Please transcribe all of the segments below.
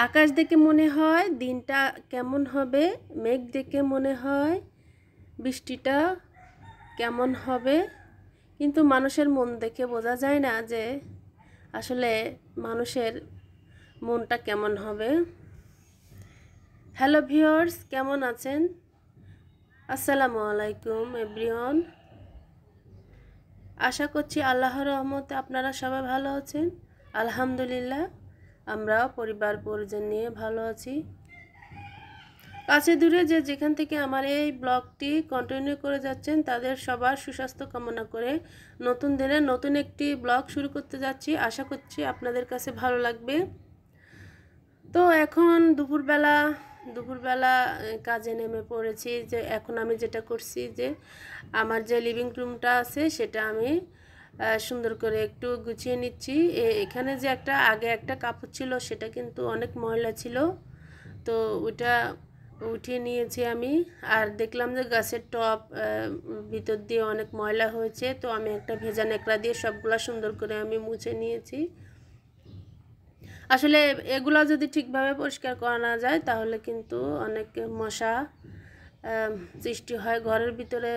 আকাশ দেখে মনে হয় দিনটা কেমন হবে, মেঘ দেখে মনে হয় বৃষ্টিটা কেমন হবে, কিন্তু মানুষের মন দেখে বোঝা যায় না যে আসলে মানুষের মনটা কেমন হবে। হ্যালো ভিউয়ার্স, কেমন আছেন? আসসালামু আলাইকুম এভরিওয়ান। আশা করছি আল্লাহর রহমতে আপনারা সবাই ভালো আছেন। আলহামদুলিল্লাহ, আমরাও পরিবার পরিজন নিয়ে ভালো আছি। কাছে দূরে যে যেখান থেকে আমার এই ব্লগটি কন্টিনিউ করে যাচ্ছেন তাদের সবার সুস্বাস্থ্য কামনা করে নতুন দিনে নতুন একটি ব্লগ শুরু করতে যাচ্ছি। আশা করছি আপনাদের কাছে ভালো লাগবে। তো এখন দুপুরবেলা কাজে নেমে পড়েছি। যে এখন আমি যেটা করছি যে আমার যে লিভিং রুমটা আছে সেটা আমি সুন্দর করে একটু গুছিয়ে নিচ্ছি। এখানে যে আগে একটা কাপড় ছিল সেটা কিন্তু অনেক ময়লা ছিল, তো ওইটা উঠিয়ে নিয়েছি আমি। আর দেখলাম যে গাছের টব ভিতর দিয়ে অনেক ময়লা হয়েছে, তো আমি একটা ভেজা ন্যাকড়া দিয়ে সবগুলা সুন্দর করে আমি মুছে নিয়েছি। আসলে এগুলা যদি ঠিকভাবে পরিষ্কার করা না যায় তাহলে কিন্তু অনেক মশা সৃষ্টি হয় ঘরের ভিতরে।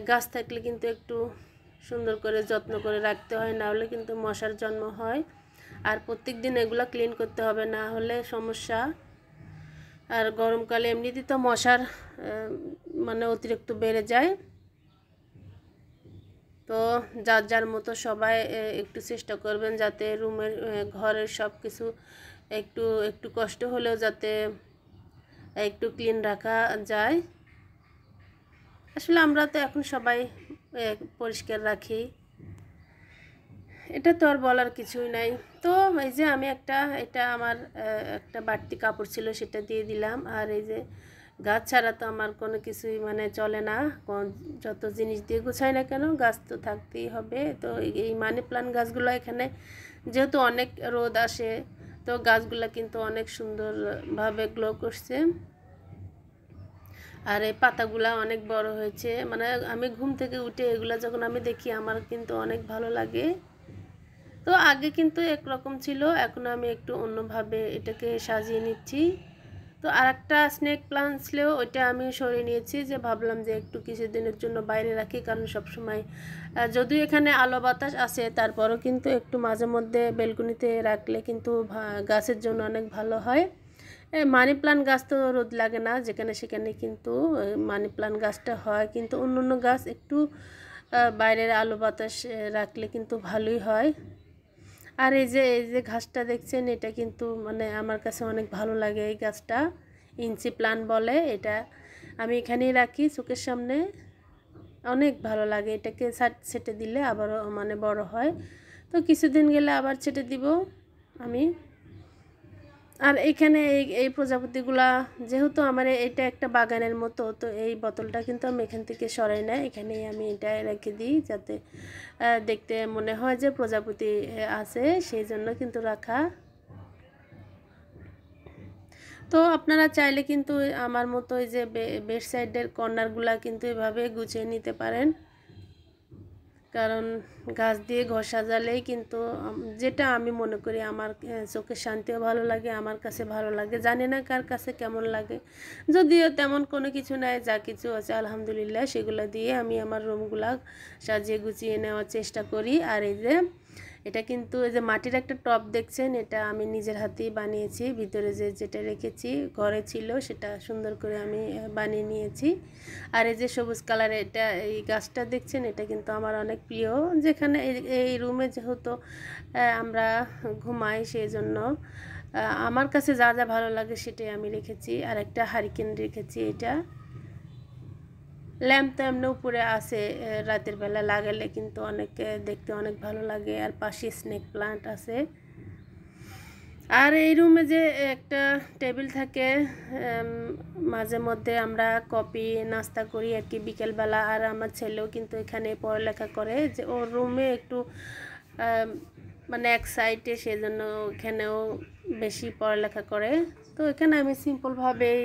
গাছ থাকলে কিন্তু একটু সুন্দর করে যত্ন করে রাখতে হয়, না হলে কিন্তু মশার জন্ম হয়। আর প্রত্যেক দিন এগুলো ক্লিন করতে হবে, না হলে সমস্যা। আর গরমকালে এমনিতেই তো মশার মানে অতিরিক্ত বেড়ে যায়। তো যার যার মতো সবাই একটু চেষ্টা করবেন যাতে রুমের ঘরের সব কিছু একটু একটু কষ্ট হলেও যাতে একটু ক্লিন রাখা যায়। আসলে আমরা তো এখন সবাই পরিষ্কার রাখি, এটা তো আর বলার কিছুই নাই। তো এই যে আমি এটা আমার একটা বাড়তি কাপড় ছিল সেটা দিয়ে দিলাম। আর এই যে গাছ ছাড়া তো আমার কোনো কিছুই মানে চলে না, যত জিনিস দিয়ে গুছাই না কেন গাছ তো থাকতেই হবে। তো এই মানি প্লান্ট গাছগুলো এখানে যেহেতু অনেক রোদ আসে, তো গাছগুলো কিন্তু অনেক সুন্দরভাবে গ্লো করছে। আর এই পাতাগুলা অনেক বড় হয়েছে, মানে আমি ঘুম থেকে উঠে এগুলা যখন আমি দেখি আমার কিন্তু অনেক ভালো লাগে। তো আগে কিন্তু একরকম ছিল, এখন আমি একটু অন্যভাবে এটাকে সাজিয়ে নিচ্ছি। তো আর একটা স্নেক প্লান্ট ছিল, ওইটা আমি সরিয়ে নিয়েছি, যে ভাবলাম যে একটু কিছুদিনের জন্য বাইরে রাখি, কারণ সবসময় যদিও এখানে আলো বাতাস আছে তারপরও কিন্তু একটু মাঝে মধ্যে বেলকনিতে রাখলে কিন্তু গাছের জন্য অনেক ভালো হয়। মানি প্লান্ট গাছ তো রোদ লাগে না যেখানে সেখানে, কিন্তু মানি প্লান্ট গাছটা হয়, কিন্তু অন্য অন্য গাছ একটু বাইরের আলো বাতাস রাখলে কিন্তু ভালোই হয়। আর এই যে ঘাসটা দেখছেন, এটা কিন্তু মানে আমার কাছে অনেক ভালো লাগে। এই গাছটা ইঞ্চি প্লান্ট বলে, এটা আমি এখানেই রাখি চোখের সামনে, অনেক ভালো লাগে। এটাকে ছেটে দিলে আবারও মানে বড় হয়, তো কিছুদিন গেলে আবার ছেটে দিব আমি। আর এখানে এই প্রজাপতিগুলা, যেহেতু আমার এটা একটা বাগানের মতো, তো এই বোতলটা কিন্তু আমি এখান থেকে সরাই না, এখানেই আমি এটা রেখে দিই যাতে দেখতে মনে হয় যে প্রজাপতি আছে, সেই জন্য কিন্তু রাখা। তো আপনারা চাইলে কিন্তু আমার মতো এই যে বেড সাইডের কর্নারগুলা কিন্তু এভাবে গুছিয়ে নিতে পারেন, কারণ গাছ দিয়ে ঘর সাজালেই কিন্তু যেটা আমি মনে করি আমার চোখের শান্তিও ভালো লাগে, আমার কাছে ভালো লাগে। জানি না কার কাছে কেমন লাগে, যদিও তেমন কোনো কিছু নাই, যা কিছু আছে আলহামদুলিল্লাহ সেগুলো দিয়ে আমি আমার রুমগুলা সাজিয়ে গুছিয়ে নেওয়ার চেষ্টা করি। আর এই যে এটা কিন্তু এই যে মাটির একটা টব দেখছেন, এটা আমি নিজের হাতেই বানিয়েছি। ভিতরে যেটা রেখেছি ঘরে ছিল সেটা সুন্দর করে আমি বানিয়ে নিয়েছি। আর এই যে সবুজ কালারের এই গাছটা দেখছেন, এটা কিন্তু আমার অনেক প্রিয়। যেখানে এই রুমে যেহেতু আমরা ঘুমাই, সেই জন্য আমার কাছে যা যা ভালো লাগে সেটাই আমি রেখেছি। আর একটা হারিকেন রেখেছি, এটা ল্যাম্প তো এমনি উপরে আছে, রাতের বেলা লাগালে কিন্তু অনেক দেখতে অনেক ভালো লাগে। আর পাশে স্নেক প্লান্ট আছে। আর এই রুমে যে একটা টেবিল থাকে, মাঝে মধ্যে আমরা কফি নাস্তা করি আর কি বিকেলবেলা। আর আমার ছেলেও কিন্তু এখানে পড়ালেখা করে, যে ওর রুমে একটু মানে এক সাইডে, সেজন্য এখানেও বেশি পড়ালেখা করে। তো এখানে আমি সিম্পলভাবেই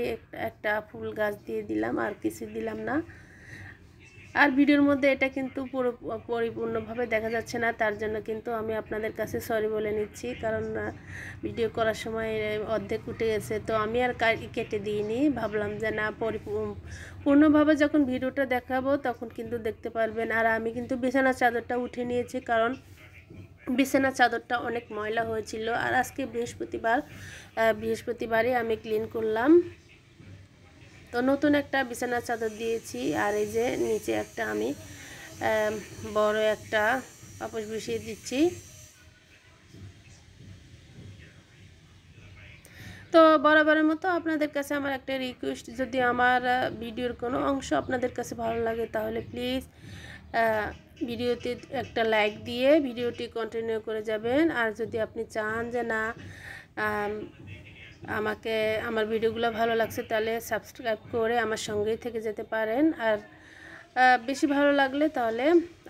একটা ফুল গাছ দিয়ে দিলাম, আর কিছু দিলাম না। আর ভিডিওর মধ্যে এটা কিন্তু পুরো পরিপূর্ণভাবে দেখা যাচ্ছে না, তার জন্য কিন্তু আমি আপনাদের কাছে সরি বলে নিচ্ছি, কারণ ভিডিও করার সময় অর্ধেক উঠে গেছে, তো আমি আর কেটে দিইনি। ভাবলাম যে না, পূর্ণভাবে যখন ভিডিওটা দেখাবো তখন কিন্তু দেখতে পারবেন। আর আমি কিন্তু বিছানার চাদরটা উঠে নিয়েছি, কারণ বিছানার চাদরটা অনেক ময়লা হয়েছিল। আর আজকে বৃহস্পতিবারে আমি ক্লিন করলাম। তো নতুন একটা বিছানার চাদর দিয়েছি। আর এই যে নিচে একটা আমি বড় একটা পাপোশ বসিয়ে দিচ্ছি। তো বরাবরের মতো আপনাদের কাছে আমার একটা রিকোয়েস্ট, যদি আমার ভিডিওর কোনো অংশ আপনাদের কাছে ভালো লাগে তাহলে প্লিজ ভিডিওতে একটা লাইক দিয়ে ভিডিওটি কন্টিনিউ করে যাবেন। আর যদি আপনি চান যে না আমাকে আমার ভিডিওগুলো ভালো লাগছে, তাহলে সাবস্ক্রাইব করে আমার সঙ্গেই থেকে যেতে পারেন। আর বেশি ভালো লাগলে তাহলে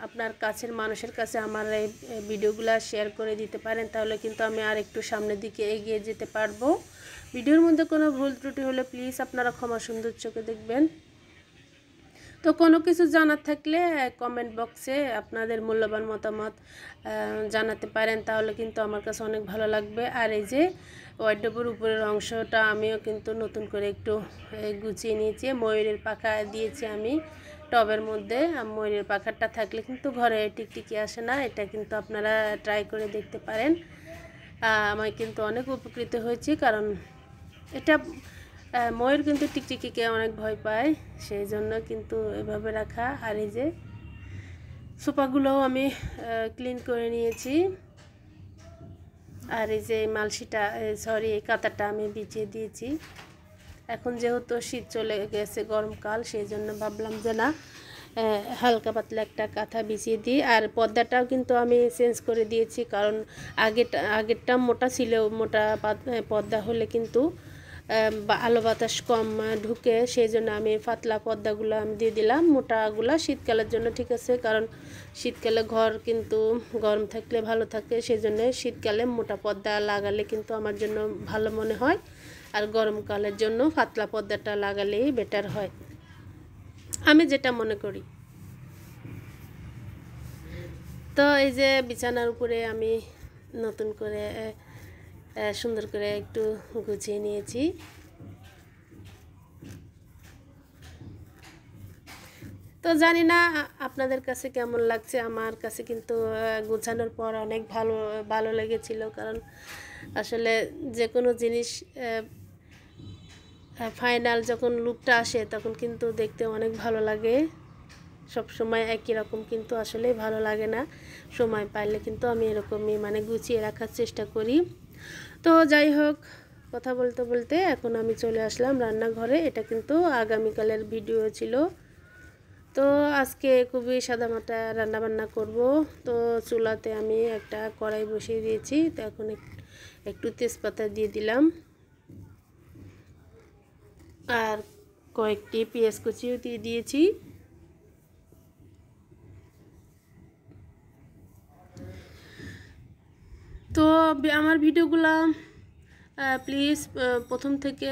আপনার কাছের মানুষের কাছে আমার এই ভিডিওগুলো শেয়ার করে দিতে পারেন, তাহলে কিন্তু আমি আর একটু সামনের দিকে এগিয়ে যেতে পারবো। ভিডিওর মধ্যে কোনো ভুল ত্রুটি হলে প্লিজ আপনারা ক্ষমা সুন্দর চোখে দেখবেন। তো কোনো কিছু জানার থাকলে কমেন্ট বক্সে আপনাদের মূল্যবান মতামত জানাতে পারেন, তাহলে কিন্তু আমার কাছে অনেক ভালো লাগবে। আর এই যে ওয়ার্ডরোবের উপরের অংশটা আমিও কিন্তু নতুন করে একটু গুছিয়ে নিয়েছি। ময়ূরের পাখা দিয়েছি আমি টবের মধ্যে। ময়ূরের পাখাটা থাকলে কিন্তু ঘরে টিকটিকি আসে না, এটা কিন্তু আপনারা ট্রাই করে দেখতে পারেন। আমি কিন্তু অনেক উপকৃত হয়েছি, কারণ এটা ময়ূর কিন্তু টিকটিকিকে অনেক ভয় পায়, সেই জন্য কিন্তু এভাবে রাখা। আর এই যে সোফাগুলোও আমি ক্লিন করে নিয়েছি। আর এই যে মালসিটা এই কাঁথাটা আমি বিছিয়ে দিয়েছি। এখন যেহেতু শীত চলে গেছে, গরমকাল, সেই জন্য ভাবলাম যে না হালকা পাতলা একটা কাঁথা বিছিয়ে দিই। আর পর্দাটাও কিন্তু আমি চেঞ্জ করে দিয়েছি, কারণ আগেরটা মোটা ছিল, মোটা পর্দা হলে কিন্তু আলো বাতাস কম ঢুকে, সেই জন্য আমি পাতলা পর্দাগুলো আমি দিয়ে দিলাম। মোটাগুলো শীতকালের জন্য ঠিক আছে, কারণ শীতকালে ঘর কিন্তু গরম থাকলে ভালো থাকে, সেই জন্য শীতকালে মোটা পর্দা লাগালে কিন্তু আমার জন্য ভালো মনে হয়। আর গরমকালের জন্য পাতলা পর্দাটা লাগালেই বেটার হয়, আমি যেটা মনে করি। তো এই যে বিছানার উপরে আমি নতুন করে সুন্দর করে একটু গুছিয়ে নিয়েছি। তো জানি না আপনাদের কাছে কেমন লাগছে, আমার কাছে কিন্তু গোছানোর পর অনেক ভালো ভালো লেগেছিল, কারণ আসলে যে কোনো জিনিস ফাইনাল যখন লুকটা আসে তখন কিন্তু দেখতে অনেক ভালো লাগে। সব সময় একই রকম কিন্তু আসলেই ভালো লাগে না, সময় পাইলে কিন্তু আমি এরকমই মানে গুছিয়ে রাখার চেষ্টা করি। তো যাই হোক, কথা বলতে বলতে এখন আমি চলে আসলাম রান্নাঘরে। এটা কিন্তু আগামীকালের ভিডিও ছিল। তো আজকে খুবই সাদামাটা রান্নাবান্না করব। তো চুলাতে আমি একটা কড়াই বসিয়ে দিয়েছি, তো এখন একটু তেজপাতা দিয়ে দিলাম, আর কয়েকটি পেঁয়াজ কুচিও দিয়ে দিয়েছি। তো আমার ভিডিওগুলো প্লিজ প্রথম থেকে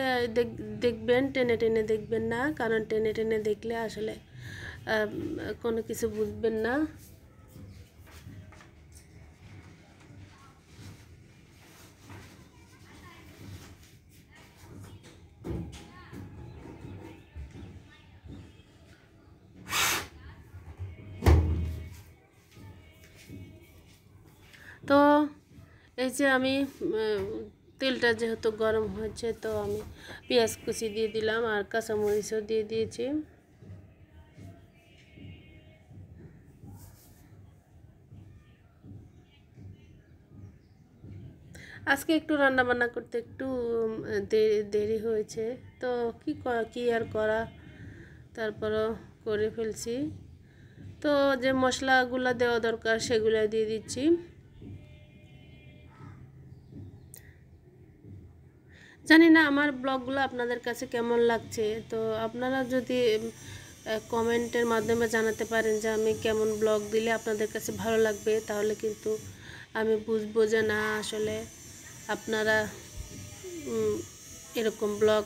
দেখবেন, টেনে টেনে দেখবেন না, কারণ টেনে টেনে দেখলে আসলে কোনো কিছু বুঝবেন না। তো এই যে আমি তেলটা যেহেতু গরম হয়েছে, তো আমি পেঁয়াজ কুচি দিয়ে দিলাম আর কাঁচামরিচও দিয়ে দিয়েছি। আজকে একটু রান্না বান্না করতে একটু দেরি হয়েছে, তো কি আর করা, তারপরও করে ফেলছি। তো যে মশলাগুলো দেওয়া দরকার সেগুলো দিয়ে দিচ্ছি। জানি না আমার ব্লগগুলো আপনাদের কাছে কেমন লাগছে, তো আপনারা যদি কমেন্টের মাধ্যমে জানাতে পারেন যে আমি কেমন ব্লগ দিলে আপনাদের কাছে ভালো লাগবে, তাহলে কিন্তু আমি বুঝবো যে না আসলে আপনারা এরকম ব্লগ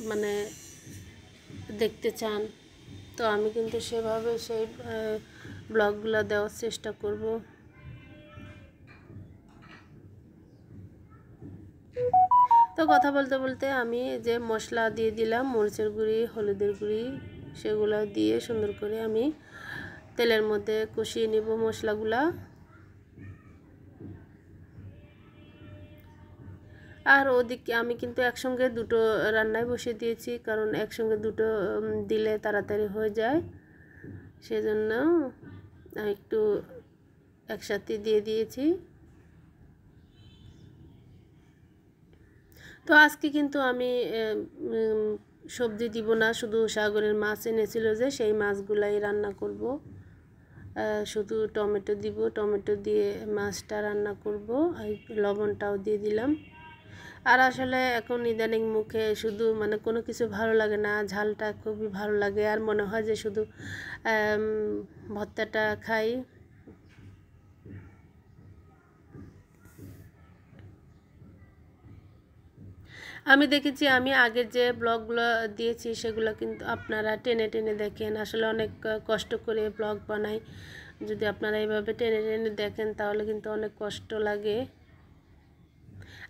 মানে দেখতে চান। তো তো আমি কিন্তু সেভাবে সেই ব্লগগুলো দেওয়ার চেষ্টা করব। তো কথা বলতে বলতে আমি যে মশলা দিয়ে দিলাম, মরিচের গুঁড়ি, হলুদের গুঁড়ি, সেগুলো দিয়ে সুন্দর করে আমি তেলের মধ্যে কষিয়ে নিব মশলাগুলা। আর ওদিকে আমি কিন্তু একসঙ্গে দুটো রান্নায় বসিয়ে দিয়েছি, কারণ একসঙ্গে দুটো দিলে তাড়াতাড়ি হয়ে যায়, সেজন্য একটু একসাথে দিয়ে দিয়েছি। তো আজকে কিন্তু আমি সবজি দিব না, শুধু সাগরের মাছ এনেছিল যে সেই মাছগুলাই রান্না করব। শুধু টমেটো দিব, টমেটো দিয়ে মাছটা রান্না করব, আর লবণটাও দিয়ে দিলাম। আর আসলে এখন ইদানিং মুখে শুধু মানে কোনো কিছু ভালো লাগে না, ঝালটা খুবই ভালো লাগে, আর মনে হয় যে শুধু ভর্তাটা খাই। আমি দেখেছি আমি আগের যে ব্লগগুলো দিয়েছি সেগুলো কিন্তু আপনারা টেনে টেনে দেখেন, আসলে অনেক কষ্ট করে ব্লগ বানাই। যদি আপনারা এইভাবে টেনে টেনে দেখেন তাহলে কিন্তু অনেক কষ্ট লাগে।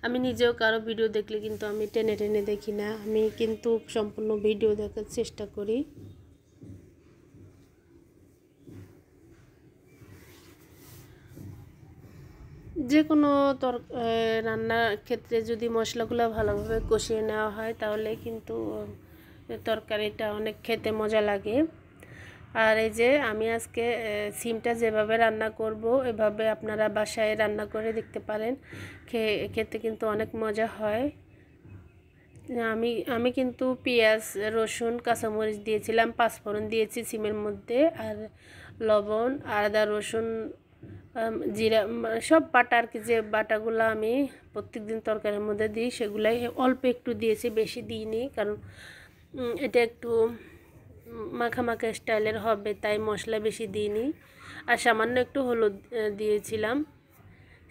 আমি নিজেও কারো ভিডিও দেখলে কিন্তু আমি টেনে টেনে দেখি না, আমি কিন্তু সম্পূর্ণ ভিডিও দেখার চেষ্টা করি। যে কোনো রান্নার ক্ষেত্রে যদি মশলাগুলো ভালোভাবে কষিয়ে নেওয়া হয় তাহলে কিন্তু তরকারিটা অনেক খেতে মজা লাগে। আর এই যে আমি আজকে সিমটা যেভাবে রান্না করব এভাবে আপনারা বাসায় রান্না করে দেখতে পারেন, খেতে কিন্তু অনেক মজা হয়। আমি কিন্তু পেঁয়াজ, রসুন, কাঁচামরিচ দিয়েছিলাম, পাঁচফোড়ন দিয়েছি সিমের মধ্যে, আর লবণ, আদা, রসুন, জিরা, সব বাটা আর কি, যে বাটাগুলো আমি প্রত্যেকদিন তরকারির মধ্যে দিই সেগুলাই অল্প একটু দিয়েছি, বেশি দিইনি, কারণ এটা একটু মাখা মাখা স্টাইলের হবে, তাই মশলা বেশি দিইনি। আর সামান্য একটু হলুদ দিয়েছিলাম,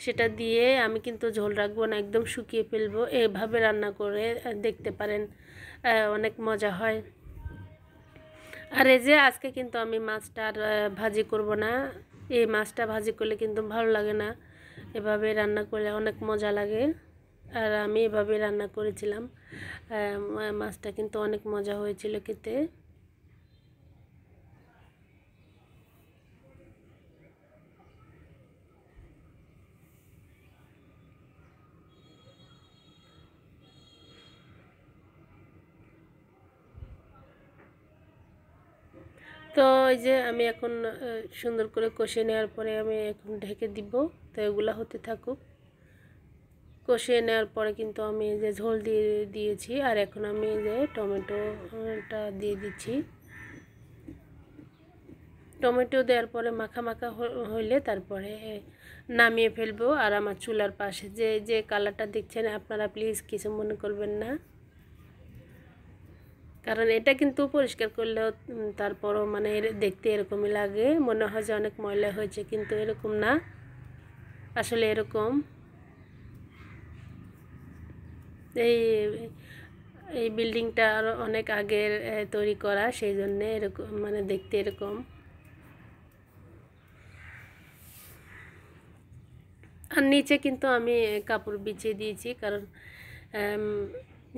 সেটা দিয়ে আমি কিন্তু ঝোল রাখবো না, একদম শুকিয়ে ফেলবো। এভাবে রান্না করে দেখতে পারেন, অনেক মজা হয়। আর এই যে আজকে কিন্তু আমি মাছটা আর ভাজি করব না, এই মাছটা ভাজি করলে কিন্তু ভালো লাগে না, এভাবে রান্না করলে অনেক মজা লাগে। আর আমি এভাবে রান্না করেছিলাম, মাছটা কিন্তু অনেক মজা হয়েছিল খেতে। তো এই যে আমি এখন সুন্দর করে কষিয়ে নেওয়ার পরে আমি এখন ঢেকে দিব, তো এগুলো হতে থাকুক। কষিয়ে নেওয়ার পরে কিন্তু আমি যে ঝোল দিয়েছি, আর এখন আমি যে টমেটোটা দিয়ে দিচ্ছি। টমেটো দেওয়ার পরে মাখা মাখা হইলে তারপরে নামিয়ে ফেলবো। আর আমার চুলার পাশে যে কালারটা দেখছেন আপনারা প্লিজ কিছু মনে করবেন না, কারণ এটা কিন্তু পরিষ্কার করলেও তারপরও মানে দেখতে এরকমই লাগে, মনে হয় যে অনেক ময়লা হয়েছে, কিন্তু এরকম না, আসলে এরকম। এই এই বিল্ডিংটা আরও অনেক আগের তৈরি করা, সেই জন্যে এরকম মানে দেখতে এরকম। আর নিচে কিন্তু আমি কাপড় বিছিয়ে দিয়েছি, কারণ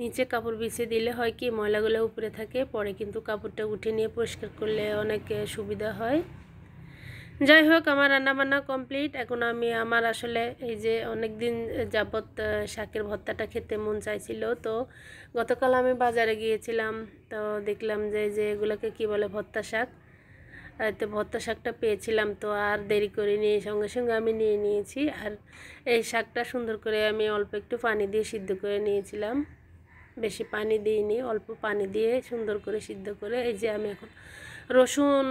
নিচে কাপড় বিছিয়ে দিলে হয় কি ময়লাগুলো উপরে থাকে, পরে কিন্তু কাপড়টা উঠে নিয়ে পরিষ্কার করলে অনেক সুবিধা হয়। যাই হোক, আমার রান্নাবান্না কমপ্লিট। এখন আমি আমার আসলে এই যে অনেক দিন যাবৎ শাকের ভর্তাটা খেতে মন চাইছিল, তো গতকাল আমি বাজারে গিয়েছিলাম, তো দেখলাম যে এগুলোকে কি বলে, ভর্তা শাক। তো ভর্তা শাকটা পেয়েছিলাম, তো আর দেরি করিনি, সঙ্গে সঙ্গে আমি নিয়ে নিয়েছি। আর এই শাকটা সুন্দর করে আমি অল্প একটু পানি দিয়ে সিদ্ধ করে নিয়েছিলাম, বেশি পানি দিইনি, অল্প পানি দিয়ে সুন্দর করে সিদ্ধ করে এই যে আমি এখন রসুন,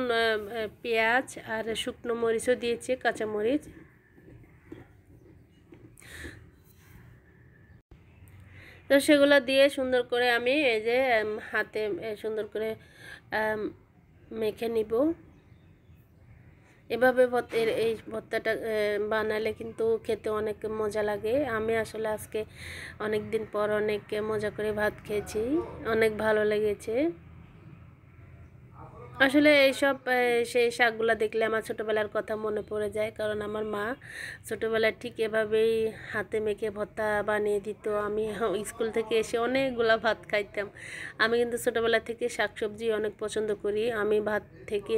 পেঁয়াজ আর শুকনো মরিচও দিয়েছি, কাঁচামরিচ। তো সেগুলো দিয়ে সুন্দর করে আমি এই যে হাতে সুন্দর করে মেখে নিব। এভাবে এই ভর্তাটা বানালে কিন্তু খেতে অনেক মজা লাগে। আমি আসলে আজকে অনেক দিন পর অনেক মজা করে ভাত খেয়েছি, অনেক ভালো লেগেছে। আসলে এইসব সেই শাকগুলা দেখলে আমার ছোটোবেলার কথা মনে পড়ে যায়, কারণ আমার মা ছোটোবেলায় ঠিক এভাবেই হাতে মেখে ভর্তা বানিয়ে দিত। আমি স্কুল থেকে এসে অনেকগুলা ভাত খাইতাম। আমি কিন্তু ছোটোবেলা থেকে শাকসবজি অনেক পছন্দ করি। আমি ভাত থেকে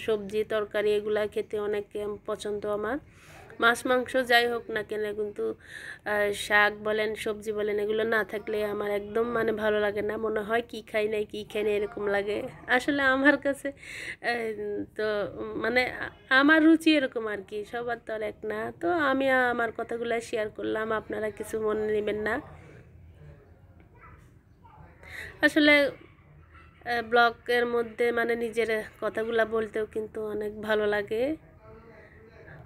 সবজি তরকারি এগুলা খেতে অনেক পছন্দ আমার। মাছ মাংস যাই হোক না কেন, কিন্তু শাক বলেন সবজি বলেন এগুলো না থাকলে আমার একদম মানে ভালো লাগে না, মনে হয় কি খাই নাই কি খাই নাই এরকম লাগে। আসলে আমার কাছে তো মানে আমার রুচি এরকম আর কি, সবার তো আর এক না। তো আমি আমার কথাগুলো শেয়ার করলাম, আপনারা কিছু মনে নেবেন না। আসলে ব্লগের মধ্যে মানে নিজের কথাগুলো বলতেও কিন্তু অনেক ভালো লাগে।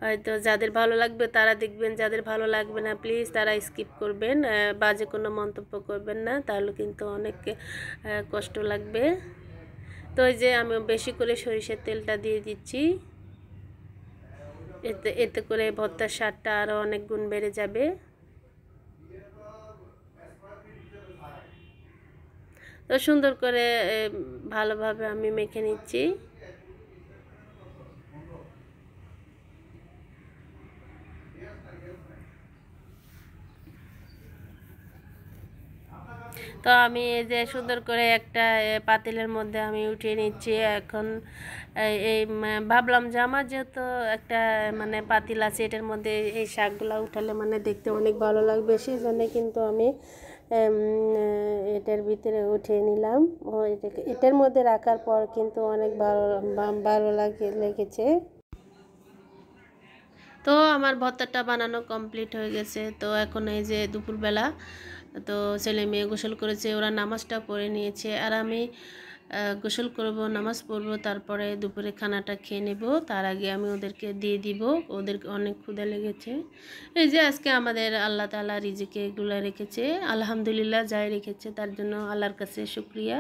হয়তো যাদের ভালো লাগবে তারা দেখবেন, যাদের ভালো লাগবে না প্লিজ তারা স্কিপ করবেন, বাজে কোনো মন্তব্য করবেন না, তাহলে কিন্তু অনেক কষ্ট লাগবে। তো এই যে আমি বেশি করে সরিষার তেলটা দিয়ে দিচ্ছি, এতে এতে করে ভর্তার স্বাদটা আরও অনেক গুণ বেড়ে যাবে। তো সুন্দর করে ভালোভাবে আমি মেখে নিচ্ছি। তো আমি এই যে সুন্দর করে একটা পাতিলের মধ্যে আমি উঠিয়ে নিচ্ছি এখন। এই ভাবলাম যে আমার যেহেতু একটা মানে পাতিল আছে, এটার মধ্যে এই শাকগুলো উঠালে মানে দেখতে অনেক ভালো লাগবে, সেই জন্য কিন্তু আমি এটার ভিতরে উঠিয়ে নিলাম। ও এটার মধ্যে রাখার পর কিন্তু অনেক ভালো লেগেছে। তো আমার ভর্তাটা বানানো কমপ্লিট হয়ে গেছে। তো এখন এই যে দুপুরবেলা, তো ছেলে মেয়ে গোসল করেছে, ওরা নামাজটা পড়ে নিয়েছে, আর আমি গোসল করব, নামাজ পড়ব, তারপরে দুপুরে খানাটা খেয়ে নেব। তার আগে আমি ওদেরকে দিয়ে দিব, ওদের অনেক ক্ষুধা লেগেছে। এই যে আজকে আমাদের আল্লাহ তাআলা রিজিকে এগুলো রেখেছে, আলহামদুলিল্লাহ, যাই রেখেছে তার জন্য আল্লাহর কাছে শুকরিয়া।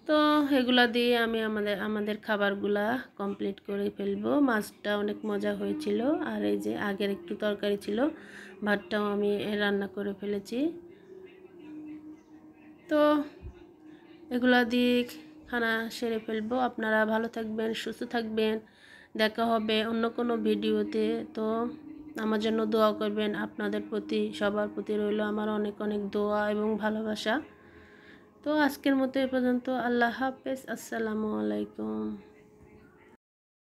তো এগুলা দিয়ে আমি আমাদের খাবারগুলা কমপ্লিট করে ফেলবো। মাছটা অনেক মজা হয়েছিল, আর এই যে আগের একটু তরকারি ছিল, ভাতটাও আমি রান্না করে ফেলেছি। তো এগুলা দিয়ে খানা সেরে ফেলবো। আপনারা ভালো থাকবেন, সুস্থ থাকবেন, দেখা হবে অন্য কোনো ভিডিওতে। তো আমার জন্য দোয়া করবেন, আপনাদের প্রতি সবার প্রতি রইল আমার অনেক অনেক দোয়া এবং ভালোবাসা। তো আজকের মতো এ পর্যন্ত, আল্লাহ হাফেজ, আসসালামু আলাইকুম।